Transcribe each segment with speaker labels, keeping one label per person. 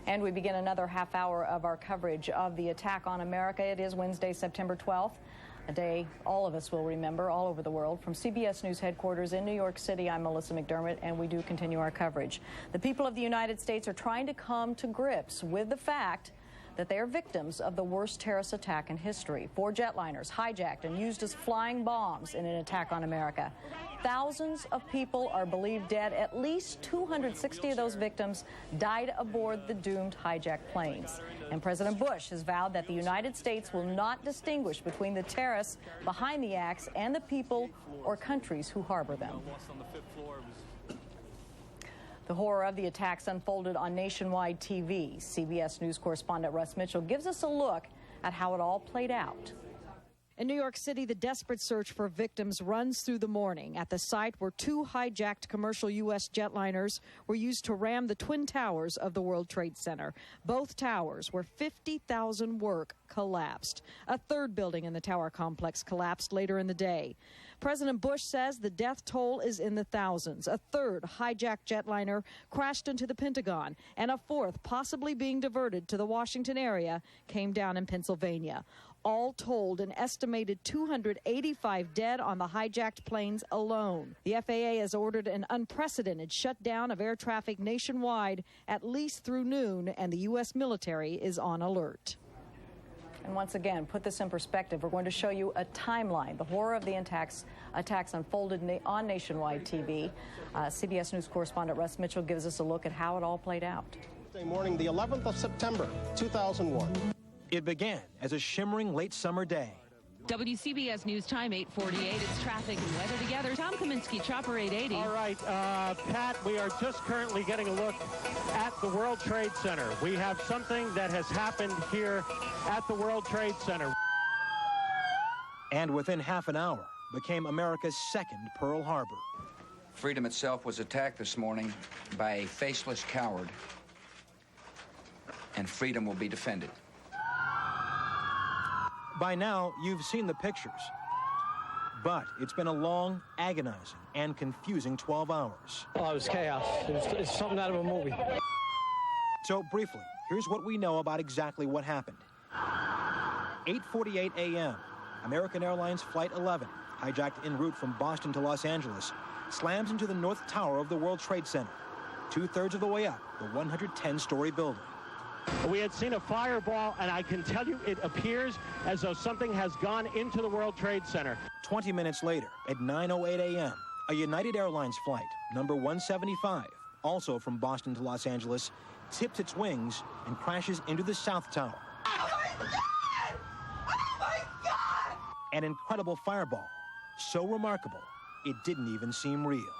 Speaker 1: And we begin another half hour of our coverage of the attack on America. It is Wednesday, September 12th, a day all of us will remember all over the world. From CBS News headquarters in New York City, I'm Melissa McDermott, and we do continue our coverage. The people of the United States are trying to come to grips with the fact that they are victims of the worst terrorist attack in history. 4 jetliners hijacked and used as flying bombs in an attack on America. Thousands of people are believed dead. At least 260 of those victims died aboard the doomed hijacked planes. And President Bush has vowed that the United States will not distinguish between the terrorists behind the acts and the people or countries who harbor them. The horror of the attacks unfolded on nationwide TV. CBS News correspondent Russ Mitchell gives us a look at how it all played out. In New York City, the desperate search for victims runs through the morning at the site where 2 hijacked commercial U.S. jetliners were used to ram the Twin Towers of the World Trade Center. Both towers, where 50,000 work, collapsed. A third building in the tower complex collapsed later in the day. President Bush says the death toll is in the thousands. A third hijacked jetliner crashed into the Pentagon, and a fourth, possibly being diverted to the Washington area, came down in Pennsylvania. All told, an estimated 285 dead on the hijacked planes alone. The FAA has ordered an unprecedented shutdown of air traffic nationwide at least through noon, and the U.S. military is on alert. And once again, put this in perspective, we're going to show you a timeline. The horror of the attacks unfolded on nationwide TV. CBS News correspondent Russ Mitchell gives us a look at how it all played out.
Speaker 2: Thursday morning, the 11th of September, 2001.
Speaker 3: It began as a shimmering late summer day.
Speaker 4: WCBS News Time, 8:48. It's traffic and weather together. Tom Kaminsky, Chopper 880.
Speaker 5: All right, Pat, we are just currently getting a look at the World Trade Center. We have something that has happened here at the World Trade Center.
Speaker 3: And within half an hour, became America's second Pearl Harbor.
Speaker 6: Freedom itself was attacked this morning by a faceless coward, and freedom will be defended.
Speaker 3: By now, you've seen the pictures. But it's been a long, agonizing, and confusing 12 hours.
Speaker 7: Oh, it was chaos. It's something out of a movie.
Speaker 3: So, briefly, here's what we know about exactly what happened. 8:48 a.m., American Airlines Flight 11, hijacked en route from Boston to Los Angeles, slams into the North Tower of the World Trade Center, 2/3 of the way up the 110-story building.
Speaker 5: We had seen a fireball, and I can tell you it appears as though something has gone into the World Trade Center.
Speaker 3: 20 minutes later, at 9:08 a.m., a United Airlines flight, number 175, also from Boston to Los Angeles, tips its wings and crashes into the South Tower.
Speaker 8: Oh, my God! Oh, my God!
Speaker 3: An incredible fireball, so remarkable, it didn't even seem real.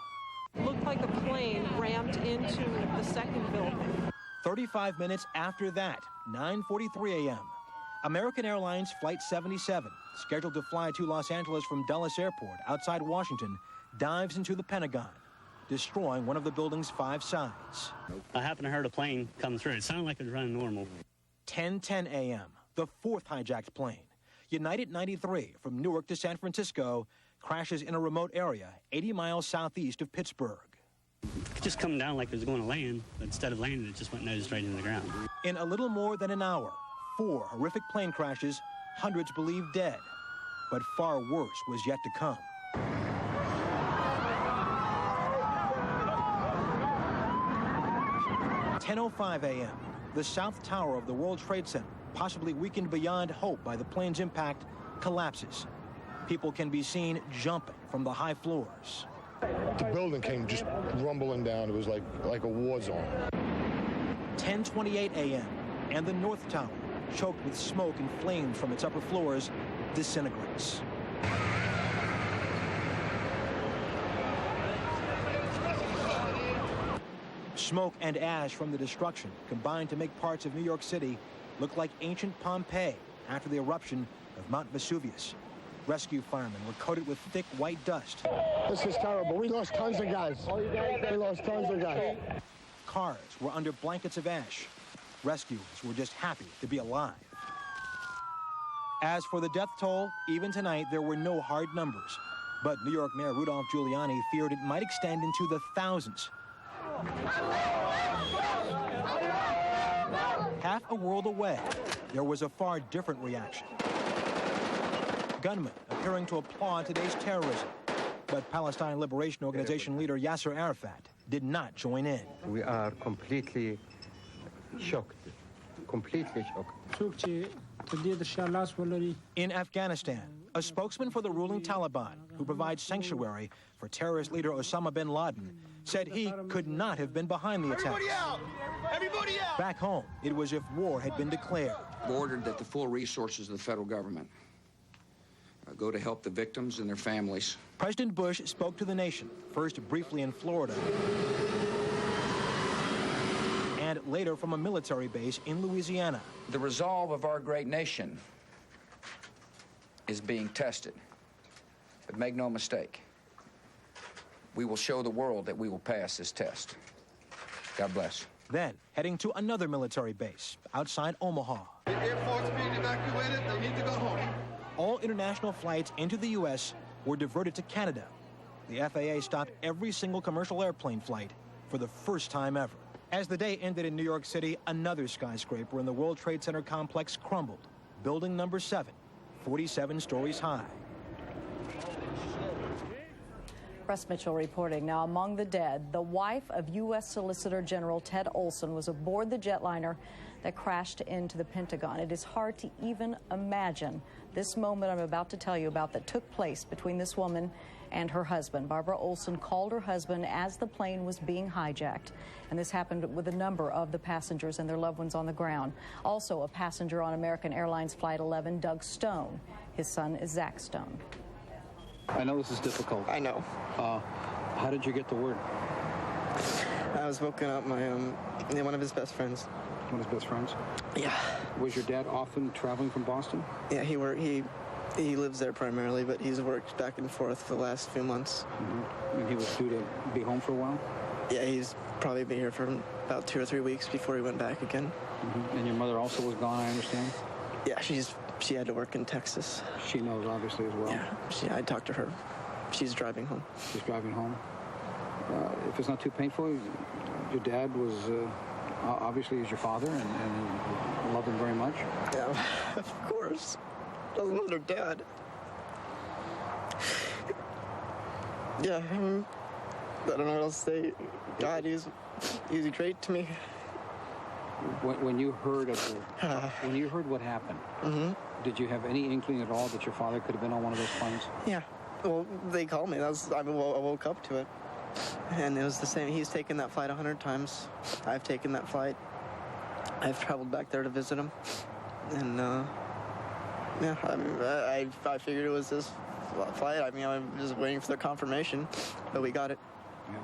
Speaker 9: Looked like a plane rammed into the second building.
Speaker 3: 35 minutes after that, 9:43 a.m., American Airlines Flight 77, scheduled to fly to Los Angeles from Dulles Airport outside Washington, dives into the Pentagon, destroying one of the building's 5 sides.
Speaker 10: I happened to hear a plane come through. It sounded like it was running normal.
Speaker 3: 10:10 a.m., the 4th hijacked plane, United 93 from Newark to San Francisco, crashes in a remote area 80 miles southeast of Pittsburgh.
Speaker 10: It just come down like it was going to land, but instead of landing, it just went nose straight into the ground.
Speaker 3: In a little more than an hour, 4 horrific plane crashes, hundreds believed dead. But far worse was yet to come. At 10:05 a.m., the South Tower of the World Trade Center, possibly weakened beyond hope by the plane's impact, collapses. People can be seen jumping from the high floors.
Speaker 11: The building came just rumbling down. It was like a war zone.
Speaker 3: 10:28 a.m., and the North Tower, choked with smoke and flames from its upper floors, disintegrates. Smoke and ash from the destruction combined to make parts of New York City look like ancient Pompeii after the eruption of Mount Vesuvius. Rescue firemen were coated with thick white dust.
Speaker 11: This is terrible. We lost tons of guys. We lost tons of guys.
Speaker 3: Cars were under blankets of ash. Rescuers were just happy to be alive. As for the death toll, even tonight there were no hard numbers. But New York Mayor Rudolph Giuliani feared it might extend into the thousands. Half a world away, there was a far different reaction. Gunmen appearing to applaud today's terrorism. But Palestine Liberation Organization leader Yasser Arafat did not join in.
Speaker 12: We are completely shocked. Completely shocked.
Speaker 3: In Afghanistan, a spokesman for the ruling Taliban, who provides sanctuary for terrorist leader Osama bin Laden, said he could not have been behind the attacks.
Speaker 8: Everybody out! Everybody out!
Speaker 3: Back home, it was as if war had been declared.
Speaker 6: Ordered that the full resources of the federal government go to help the victims and their families.
Speaker 3: President Bush spoke to the nation, first briefly in Florida, and later from a military base in Louisiana.
Speaker 6: The resolve of our great nation is being tested. But make no mistake, we will show the world that we will pass this test. God bless.
Speaker 3: Then, heading to another military base outside Omaha.
Speaker 8: The Air Force being evacuated, they need to go home.
Speaker 3: All international flights into the U.S. were diverted to Canada. The FAA stopped every single commercial airplane flight for the first time ever. As the day ended in New York City, another skyscraper in the World Trade Center complex crumbled. Building number 7, 47 stories high.
Speaker 1: Russ Mitchell reporting. Now, among the dead, the wife of U.S. Solicitor General Ted Olson was aboard the jetliner that crashed into the Pentagon. It is hard to even imagine this moment I'm about to tell you about that took place between this woman and her husband. Barbara Olson called her husband as the plane was being hijacked. And this happened with a number of the passengers and their loved ones on the ground. Also, a passenger on American Airlines Flight 11, Doug Stone. His son is Zach Stone.
Speaker 13: I know this is difficult.
Speaker 14: I know.
Speaker 13: How did you get the word?
Speaker 14: I was woken up by one of his best friends.
Speaker 13: One of his best friends?
Speaker 14: Yeah.
Speaker 13: Was your dad often traveling from Boston?
Speaker 14: Yeah, he lives there primarily, but he's worked back and forth for the last few months.
Speaker 13: Mm-hmm. And he was due to be home for a while?
Speaker 14: Yeah, he's probably been here for about 2 or 3 weeks before he went back again.
Speaker 13: Mm-hmm. And your mother also was gone, I understand?
Speaker 14: Yeah, she had to work in Texas.
Speaker 13: She knows, obviously, as well.
Speaker 14: Yeah, I talked to her. She's driving home.
Speaker 13: She's driving home. If it's not too painful, your dad was, obviously, is your father and loved him very much?
Speaker 14: Yeah, of course. Doesn't love her dad. Yeah, I don't know what else to say. God, he's great to me.
Speaker 13: When you heard when you heard what happened, did you have any inkling at all that your father could have been on one of those planes?
Speaker 14: Yeah. Well, they called me. I woke up to it, and it was the same. He's taken that flight 100 times. I've taken that flight. I've traveled back there to visit him, and yeah, I figured it was this flight. I mean, I was just waiting for the confirmation, but we got it.
Speaker 13: Yeah.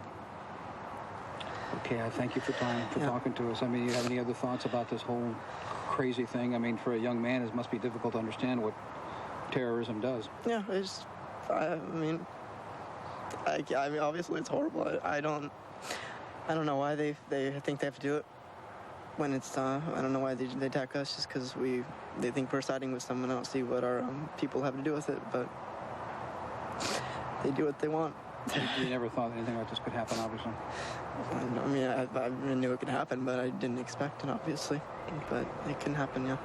Speaker 13: Okay, I thank you for talking to us. I mean, you have any other thoughts about this whole crazy thing? I mean, for a young man, it must be difficult to understand what terrorism does.
Speaker 14: Yeah, I mean, obviously it's horrible. I don't know why they think they have to do it when it's, I don't know why they attack us, just because they think we're siding with someone. I don't see what our people have to do with it, but they do what they want.
Speaker 13: You never thought anything like this could happen, obviously?
Speaker 14: I mean, I knew it could happen, but I didn't expect it, obviously. But it can happen, yeah.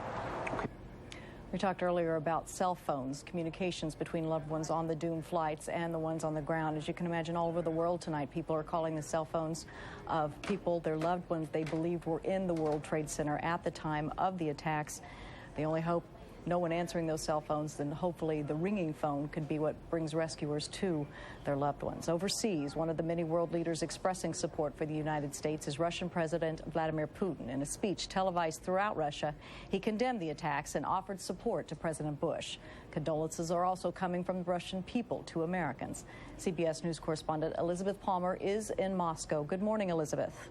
Speaker 1: We talked earlier about cell phones, communications between loved ones on the doomed flights and the ones on the ground. As you can imagine, all over the world tonight, people are calling the cell phones of people, their loved ones they believed were in the World Trade Center at the time of the attacks. They only hope no one answering those cell phones, then hopefully the ringing phone could be what brings rescuers to their loved ones. Overseas, one of the many world leaders expressing support for the United States is Russian President Vladimir Putin. In a speech televised throughout Russia, he condemned the attacks and offered support to President Bush. Condolences are also coming from the Russian people to Americans. CBS News correspondent Elizabeth Palmer is in Moscow. Good morning, Elizabeth.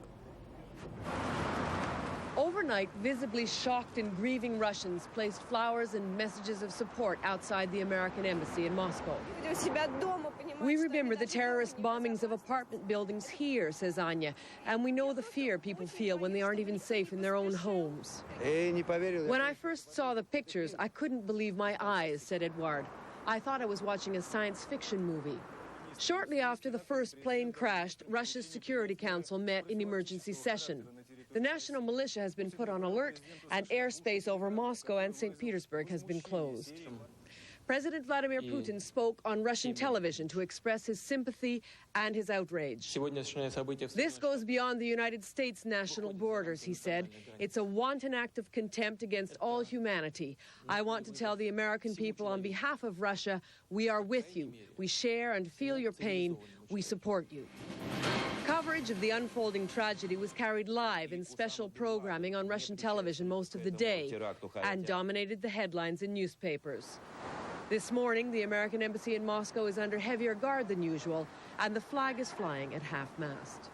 Speaker 15: Overnight, visibly shocked and grieving Russians placed flowers and messages of support outside the American embassy in Moscow. We remember the terrorist bombings of apartment buildings here, says Anya, and we know the fear people feel when they aren't even safe in their own homes. When I first saw the pictures, I couldn't believe my eyes, said Edward. I thought I was watching a science fiction movie. Shortly after the first plane crashed, Russia's Security Council met in emergency session. The national militia has been put on alert, and airspace over Moscow and St. Petersburg has been closed. President Vladimir Putin spoke on Russian television to express his sympathy and his outrage. This goes beyond the United States' national borders, he said. It's a wanton act of contempt against all humanity. I want to tell the American people on behalf of Russia, we are with you. We share and feel your pain. We support you. Coverage of the unfolding tragedy was carried live in special programming on Russian television most of the day and dominated the headlines in newspapers. This morning, the American embassy in Moscow is under heavier guard than usual, and the flag is flying at half-mast.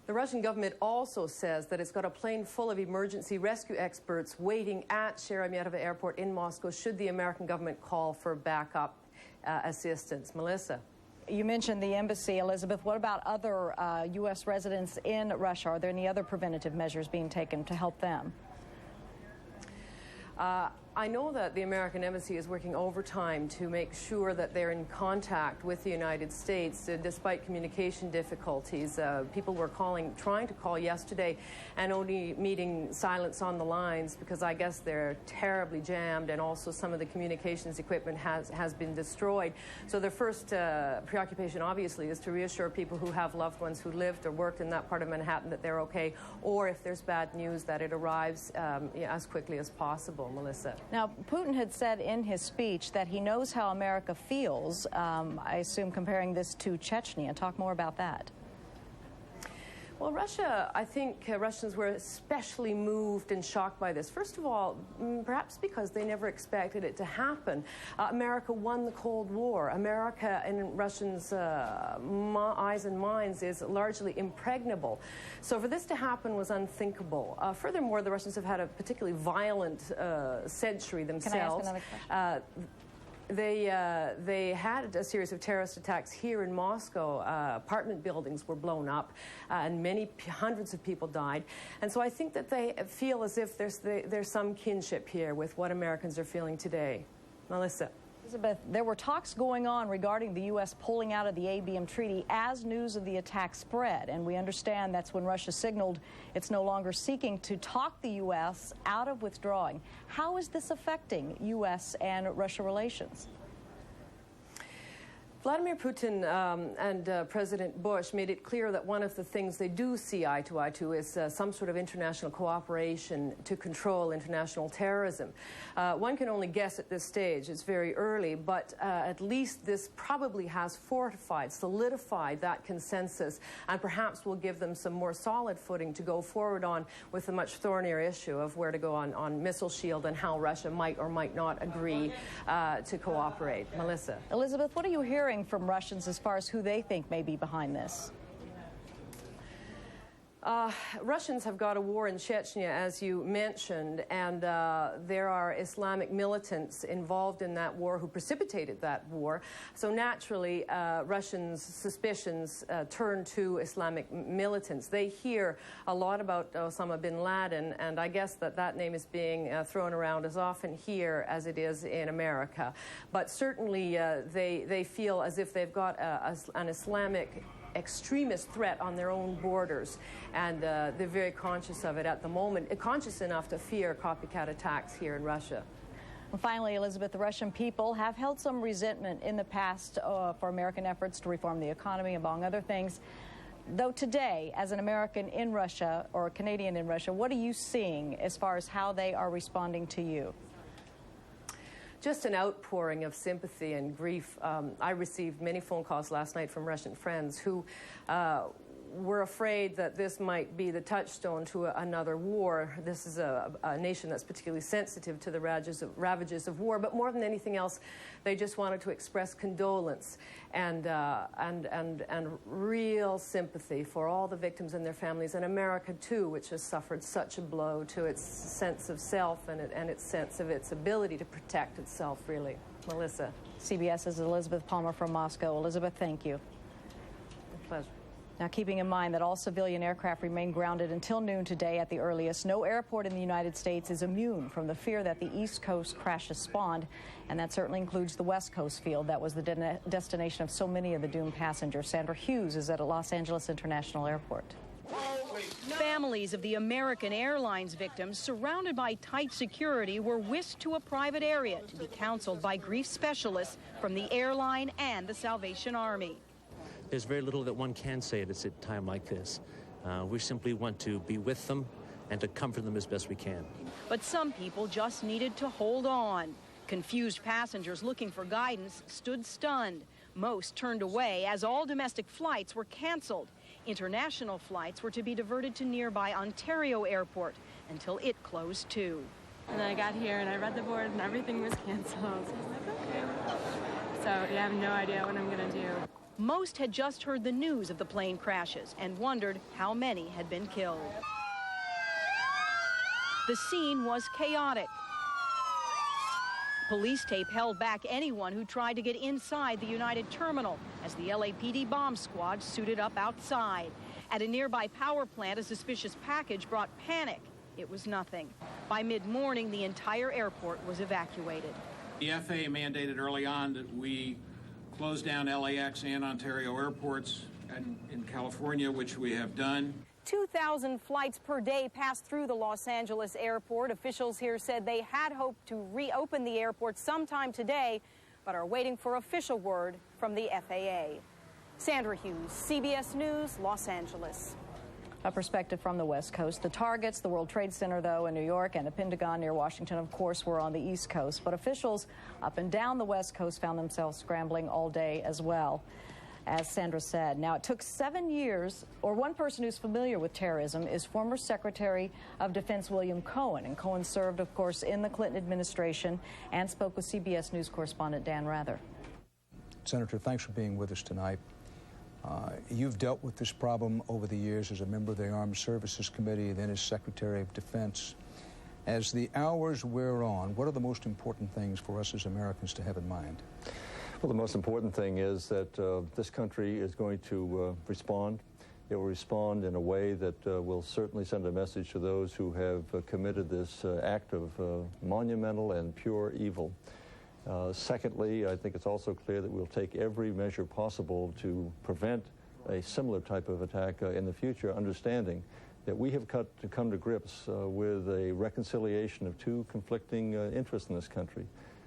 Speaker 15: The Russian government also says that it's got a plane full of emergency rescue experts waiting at Sheremetyevo Airport in Moscow should the American government call for backup assistance. Melissa.
Speaker 1: You mentioned the embassy, Elizabeth. What about other U.S. residents in Russia? Are there any other preventative measures being taken to help them?
Speaker 15: I know that the American embassy is working overtime to make sure that they're in contact with the United States, despite communication difficulties. People were trying to call yesterday and only meeting silence on the lines because I guess they're terribly jammed, and also some of the communications equipment has been destroyed. So their first preoccupation, obviously, is to reassure people who have loved ones who lived or worked in that part of Manhattan that they're okay, or if there's bad news, that it arrives as quickly as possible. Melissa.
Speaker 1: Now, Putin had said in his speech that he knows how America feels, I assume comparing this to Chechnya. Talk more about that.
Speaker 15: Well, Russia, I think Russians were especially moved and shocked by this. First of all, perhaps because they never expected it to happen. America won the Cold War. America, in Russians' eyes and minds, is largely impregnable. So for this to happen was unthinkable. Furthermore, the Russians have had a particularly violent century themselves.
Speaker 1: Can I ask another question?
Speaker 15: They had a series of terrorist attacks here in Moscow. Apartment buildings were blown up, and hundreds of people died. And so I think that they feel as if there's some kinship here with what Americans are feeling today. Melissa.
Speaker 1: Elizabeth, there were talks going on regarding the U.S. pulling out of the ABM treaty as news of the attack spread, and we understand that's when Russia signaled it's no longer seeking to talk the U.S. out of withdrawing. How is this affecting U.S. and Russia relations?
Speaker 15: Vladimir Putin and President Bush made it clear that one of the things they do see eye to is some sort of international cooperation to control international terrorism. One can only guess at this stage. It's very early, but at least this probably has solidified that consensus, and perhaps will give them some more solid footing to go forward on with the much thornier issue of where to go on missile shield and how Russia might or might not agree to cooperate. Melissa.
Speaker 1: Elizabeth, what are you hearing from Russians as far as who they think may be behind this?
Speaker 15: Russians have got a war in Chechnya, as you mentioned, and there are Islamic militants involved in that war who precipitated that war. So naturally, Russians' suspicions turn to Islamic militants. They hear a lot about Osama bin Laden, and I guess that name is being thrown around as often here as it is in America. But certainly, they feel as if they've got an Islamic extremist threat on their own borders, and they're very conscious of it at the moment, conscious enough to fear copycat attacks here in Russia.
Speaker 1: And finally, Elizabeth, the Russian people have held some resentment in the past for American efforts to reform the economy, among other things. Though today, as an American in Russia or a Canadian in Russia, what are you seeing as far as how they are responding to you?
Speaker 15: Just an outpouring of sympathy and grief. I received many phone calls last night from Russian friends who were afraid that this might be the touchstone to another war. This is a nation that's particularly sensitive to the ravages of war, but more than anything else, they just wanted to express condolence and real sympathy for all the victims and their families, and America too, which has suffered such a blow to its sense of self and its sense of its ability to protect itself, really. Melissa.
Speaker 1: CBS's Elizabeth Palmer from Moscow. Elizabeth, thank you.
Speaker 15: A pleasure.
Speaker 1: Now, keeping in mind that all civilian aircraft remain grounded until noon today at the earliest, no airport in the United States is immune from the fear that the East Coast crashes spawned, and that certainly includes the West Coast field that was the destination of so many of the doomed passengers. Sandra Hughes is at Los Angeles International Airport. Families of the American Airlines victims, surrounded by tight security, were whisked to a private area to be counseled by grief specialists from the airline and the Salvation Army.
Speaker 16: There's very little that one can say at a time like this. We simply want to be with them and to comfort them as best we can.
Speaker 1: But some people just needed to hold on. Confused passengers looking for guidance stood stunned. Most turned away as all domestic flights were canceled. International flights were to be diverted to nearby Ontario Airport until it closed too.
Speaker 17: And then I got here and I read the board and everything was canceled. So I was like, okay. So yeah, I have no idea what I'm gonna do.
Speaker 1: Most had just heard the news of the plane crashes and wondered how many had been killed. The scene was chaotic. Police tape held back anyone who tried to get inside the United Terminal as the LAPD bomb squad suited up outside. At a nearby power plant, a suspicious package brought panic. It was nothing. By mid-morning, the entire airport was evacuated.
Speaker 18: The FAA mandated early on that we close down LAX and Ontario airports in California, which we have done.
Speaker 1: 2,000 flights per day passed through the Los Angeles airport. Officials here said they had hoped to reopen the airport sometime today, but are waiting for official word from the FAA. Sandra Hughes, CBS News, Los Angeles. A perspective from the West Coast. The targets, the World Trade Center, though, in New York, and the Pentagon near Washington, of course, were on the East Coast. But officials up and down the West Coast found themselves scrambling all day as well, as Sandra said. Now, it took 7 years, or one person who's familiar with terrorism is former Secretary of Defense William Cohen. And Cohen served, of course, in the Clinton administration and spoke with CBS News correspondent Dan Rather.
Speaker 19: Senator, thanks for being with us tonight. You've dealt with this problem over the years as a member of the Armed Services Committee, then as Secretary of Defense. As the hours wear on, what are the most important things for us as Americans to have in mind?
Speaker 20: Well, the most important thing is that this country is going to respond. It will respond in a way that will certainly send a message to those who have committed this act of monumental and pure evil. Secondly, I think it's also clear that we'll take every measure possible to prevent a similar type of attack in the future, understanding that we have come to grips with a reconciliation of two conflicting interests in this country.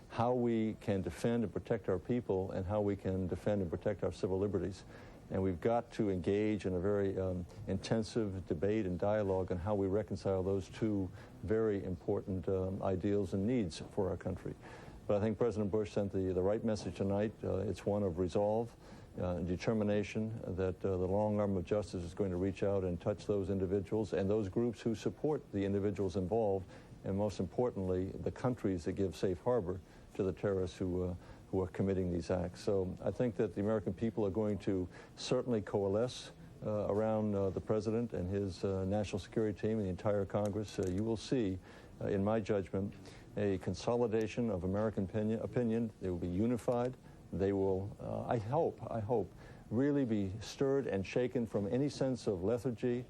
Speaker 20: How we can defend and protect our people and how we can defend and protect our civil liberties. And we've got to engage in a very intensive debate and dialogue on how we reconcile those two very important ideals and needs for our country. But I think President Bush sent the right message tonight. It's one of resolve, determination that the long arm of justice is going to reach out and touch those individuals and those groups who support the individuals involved, and most importantly, the countries that give safe harbor to the terrorists who are committing these acts. So I think that the American people are going to certainly coalesce around the President and his national security team and the entire Congress. You will see, in my judgment, a consolidation of American opinion. They will be unified. They will, I hope, really be stirred and shaken from any sense of lethargy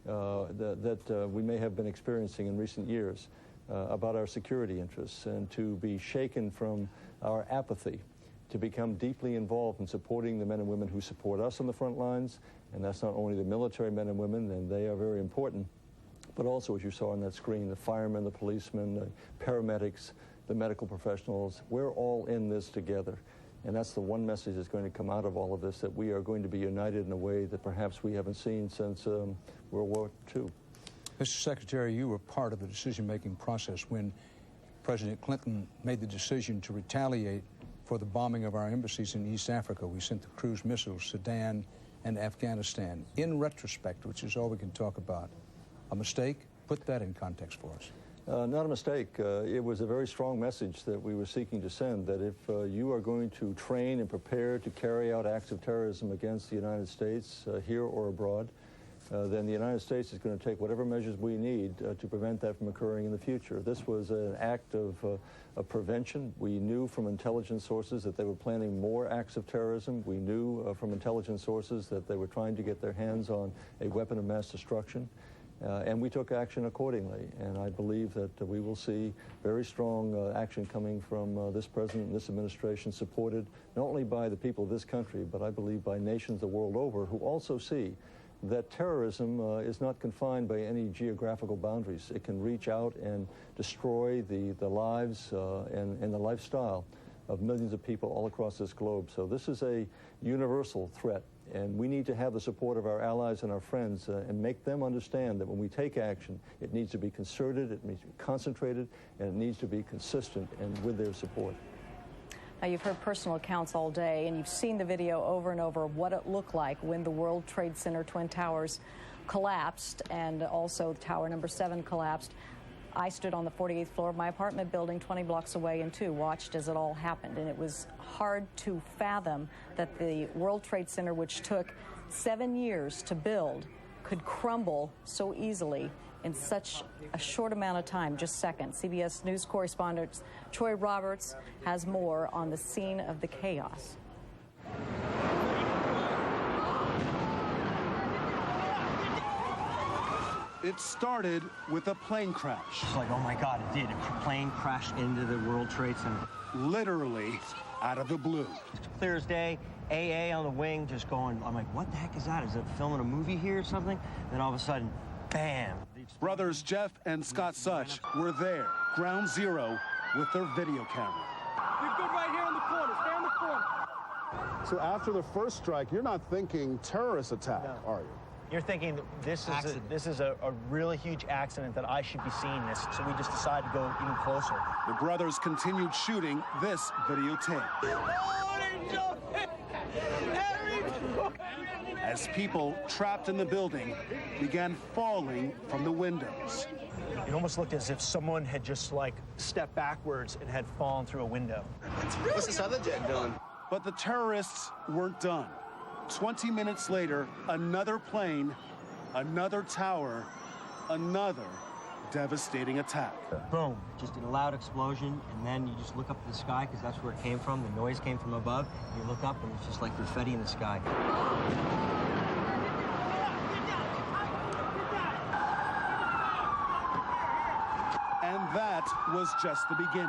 Speaker 20: that we may have been experiencing in recent years about our security interests, and to be shaken from our apathy, to become deeply involved in supporting the men and women who support us on the front lines. And that's not only the military men and women, and they are very important, but also, as you saw on that screen, the firemen, the policemen, the paramedics, the medical professionals. We're all in this together. And that's the one message that's going to come out of all of this, that we are going to be united in a way that perhaps we haven't seen since World War II.
Speaker 19: Mr. Secretary, you were part of the decision-making process when President Clinton made the decision to retaliate for the bombing of our embassies in East Africa. We sent the cruise missiles, Sudan and Afghanistan. In retrospect, which is all we can talk about, a mistake? Put that in context for us.
Speaker 20: Not a mistake. It was a very strong message that we were seeking to send, that if you are going to train and prepare to carry out acts of terrorism against the United States, here or abroad, then the United States is going to take whatever measures we need to prevent that from occurring in the future. This was an act of prevention. We knew from intelligence sources that they were planning more acts of terrorism. We knew from intelligence sources that they were trying to get their hands on a weapon of mass destruction. And we took action accordingly. And I believe that we will see very strong action coming from this president and this administration, supported not only by the people of this country, but I believe by nations the world over who also see that terrorism is not confined by any geographical boundaries. It can reach out and destroy the lives and the lifestyle of millions of people all across this globe. So this is a universal threat, and we need to have the support of our allies and our friends and make them understand that when we take action, it needs to be concerted, it needs to be concentrated, and it needs to be consistent and with their support.
Speaker 1: Now, you've heard personal accounts all day, and you've seen the video over and over of what it looked like when the World Trade Center Twin Towers collapsed, and also Tower number 7 collapsed. I stood on the 48th floor of my apartment building 20 blocks away and, too, watched as it all happened. And it was hard to fathom that the World Trade Center, which took 7 years to build, could crumble so easily in such a short amount of time, just seconds. CBS News correspondent Troy Roberts has more on the scene of the chaos.
Speaker 21: It started with a plane crash.
Speaker 22: It's like, oh my God, it did. A plane crashed into the World Trade Center.
Speaker 21: Literally out of the blue.
Speaker 22: It's clear as day. AA on the wing just going, I'm like, what the heck is that? Is it filming a movie here or something? Then all of a sudden, bam.
Speaker 21: Brothers Jeff and Scott Such were there, ground zero, with their video camera.
Speaker 8: You're good right here in the corner. Stay in the corner.
Speaker 21: So after the first strike, you're not thinking terrorist attack, are you?
Speaker 23: You're thinking this is a really huge accident that I should be seeing this, so we just decided to go even closer.
Speaker 21: The brothers continued shooting this videotape. As people trapped in the building began falling from the windows.
Speaker 23: It almost looked as if someone had just like stepped backwards and had fallen through a window.
Speaker 21: What's this other jet doing? But the terrorists weren't done. 20 minutes later, another plane, another tower, another devastating attack.
Speaker 22: Boom, just a loud explosion, and then you just look up to the sky because that's where it came from. The noise came from above. You look up and it's just like confetti in the sky.
Speaker 21: And that was just the beginning.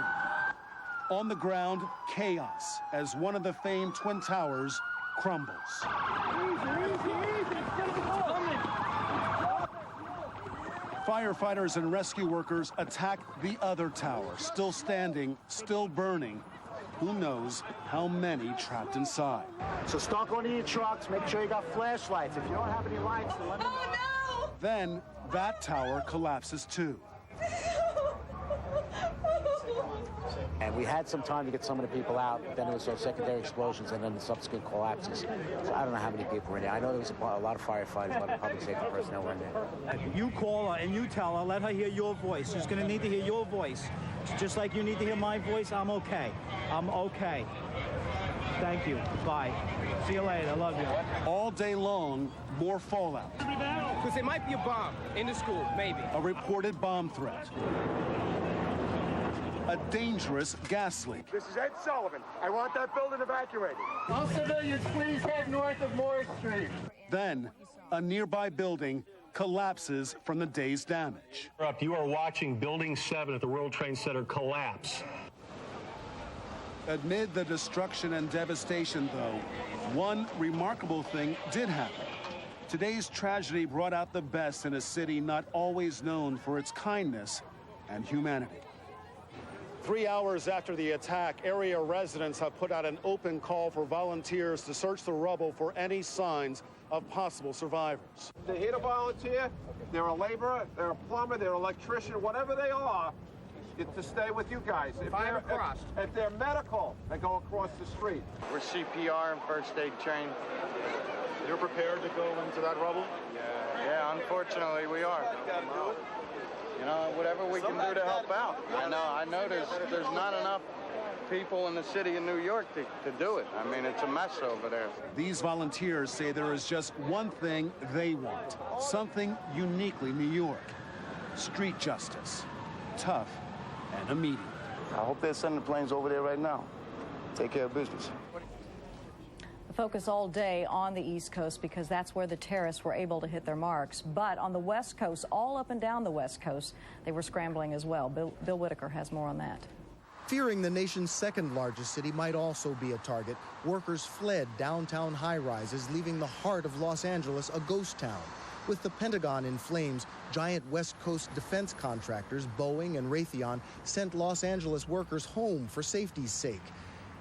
Speaker 21: On the ground, chaos as one of the famed Twin Towers crumbles. Firefighters and rescue workers attack the other tower, still standing, still burning. Who knows how many trapped inside.
Speaker 24: So stock onto your trucks, make sure you got flashlights. If you don't have any lights, then let me know.
Speaker 21: Oh, no! Then that tower collapses too.
Speaker 24: And we had some time to get some of the people out, but then there was those secondary explosions and then the subsequent collapses. So I don't know how many people were in there. I know there was a lot of firefighters, a lot of public safety personnel were in there.
Speaker 23: You call her and you tell her, let her hear your voice. She's going to need to hear your voice. Just like you need to hear my voice, I'm okay. I'm okay. Thank you. Bye. See you later. I love you.
Speaker 21: All day long, more fallout.
Speaker 8: Because it might be a bomb in the school, maybe.
Speaker 21: A reported bomb threat. A dangerous gas leak.
Speaker 24: This is Ed Sullivan. I want that building evacuated. All civilians, please head north of Morris Street.
Speaker 21: Then, a nearby building collapses from the day's damage.
Speaker 5: You are watching Building 7 at the World Trade Center collapse.
Speaker 21: Amid the destruction and devastation, though, one remarkable thing did happen. Today's tragedy brought out the best in a city not always known for its kindness and humanity. 3 hours after the attack, area residents have put out an open call for volunteers to search the rubble for any signs of possible survivors.
Speaker 24: They're here to volunteer. They're a laborer, they're a plumber, they're an electrician, whatever they are, to stay with you guys. If they're medical, they go across the street.
Speaker 25: We're CPR and first aid trained.
Speaker 21: You're prepared to go into that rubble?
Speaker 25: Yeah, unfortunately we are. You know, whatever we can do to help out. I know there's not enough people in the city of New York to do it. I mean, it's a mess over there.
Speaker 21: These volunteers say there is just one thing they want, something uniquely New York. Street justice, tough and immediate.
Speaker 25: I hope they're sending planes over there right now. Take care of business.
Speaker 1: Focus all day on the East Coast because that's where the terrorists were able to hit their marks. But on the West Coast, all up and down the West Coast, they were scrambling as well. Bill Whitaker has more on that.
Speaker 2: Fearing the nation's second largest city might also be a target, workers fled downtown high-rises, leaving the heart of Los Angeles a ghost town. With the Pentagon in flames, giant West Coast defense contractors, Boeing and Raytheon, sent Los Angeles workers home for safety's sake.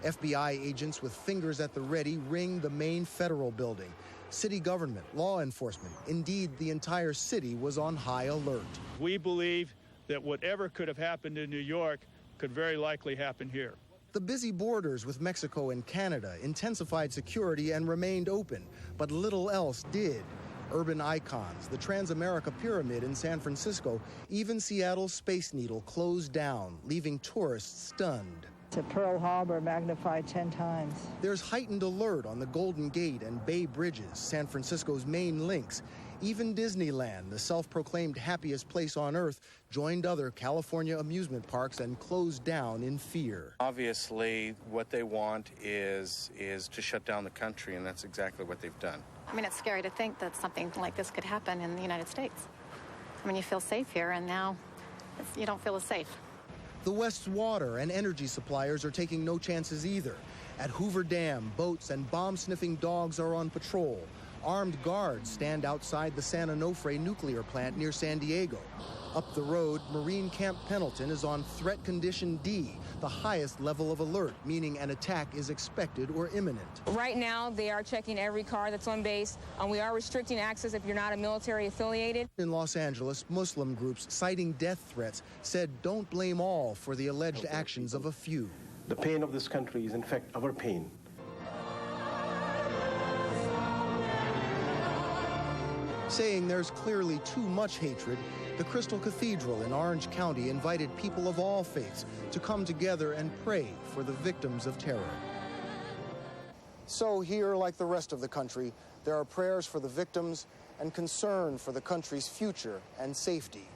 Speaker 2: FBI agents with fingers at the ready ring the main federal building. City government, law enforcement, indeed the entire city was on high alert.
Speaker 4: We believe that whatever could have happened in New York could very likely happen here.
Speaker 2: The busy borders with Mexico and Canada intensified security and remained open, but little else did. Urban icons, the Transamerica Pyramid in San Francisco, even Seattle's Space Needle closed down, leaving tourists stunned.
Speaker 7: To Pearl Harbor magnified 10 times.
Speaker 2: There's heightened alert on the Golden Gate and Bay Bridges, San Francisco's main links. Even Disneyland, the self-proclaimed happiest place on earth, joined other California amusement parks and closed down in fear.
Speaker 9: Obviously, what they want is to shut down the country, and that's exactly what they've done.
Speaker 10: I mean, it's scary to think that something like this could happen in the United States. I mean, you feel safe here, and now you don't feel as safe.
Speaker 2: The West's water and energy suppliers are taking no chances either. At Hoover Dam, boats and bomb-sniffing dogs are on patrol. Armed guards stand outside the San Onofre nuclear plant near San Diego. Up the road, Marine Camp Pendleton is on Threat Condition D, the highest level of alert, meaning an attack is expected or imminent.
Speaker 26: Right now, they are checking every car that's on base. We are restricting access if you're not a military affiliated.
Speaker 2: In Los Angeles, Muslim groups citing death threats said don't blame all for the alleged actions of a few.
Speaker 27: The pain of this country is in fact our pain.
Speaker 2: Saying there's clearly too much hatred, the Crystal Cathedral in Orange County invited people of all faiths to come together and pray for the victims of terror. So here, like the rest of the country, there are prayers for the victims and concern for the country's future and safety.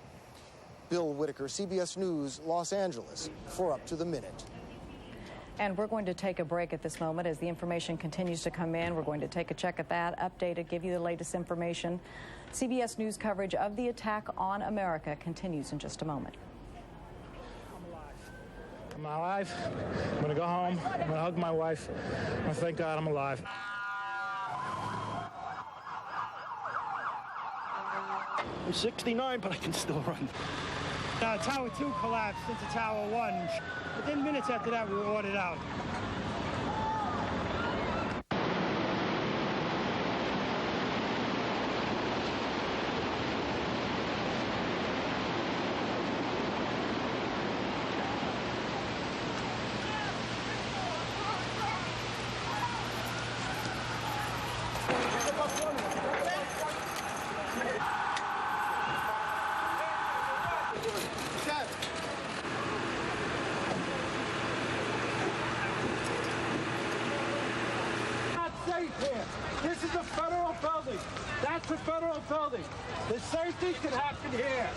Speaker 2: Bill Whitaker, CBS News, Los Angeles, for Up to the Minute.
Speaker 1: And we're going to take a break at this moment as the information continues to come in. We're going to take a check at that, update it, give you the latest information. CBS News coverage of the attack on America continues in just a moment.
Speaker 23: I'm alive. I'm going to go home. I'm going to hug my wife. And thank God I'm alive. I'm 69, but I can still run. Tower 2 collapsed into Tower 1. Within minutes after that, we were ordered out. This is a federal building. That's a federal building. The safety can happen here.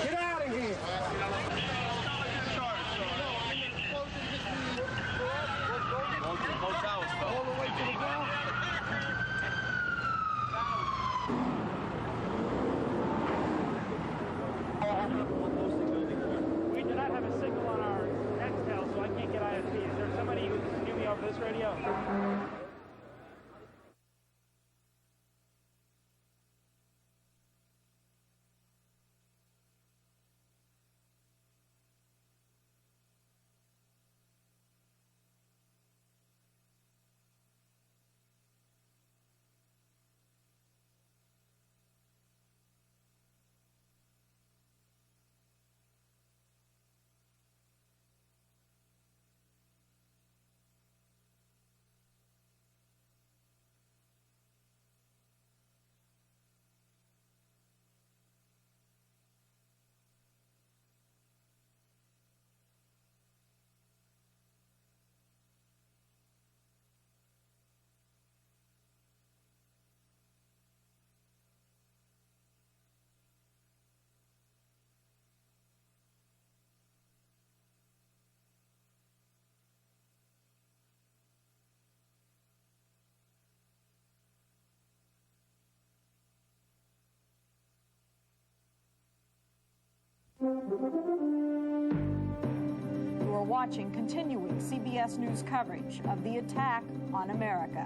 Speaker 23: Get out of here. All the way to the ground. We do not have a signal on our Nextel, so I can't get ISP. Is there somebody who can give me over this radio?
Speaker 1: You are watching continuing CBS News coverage of the attack on America.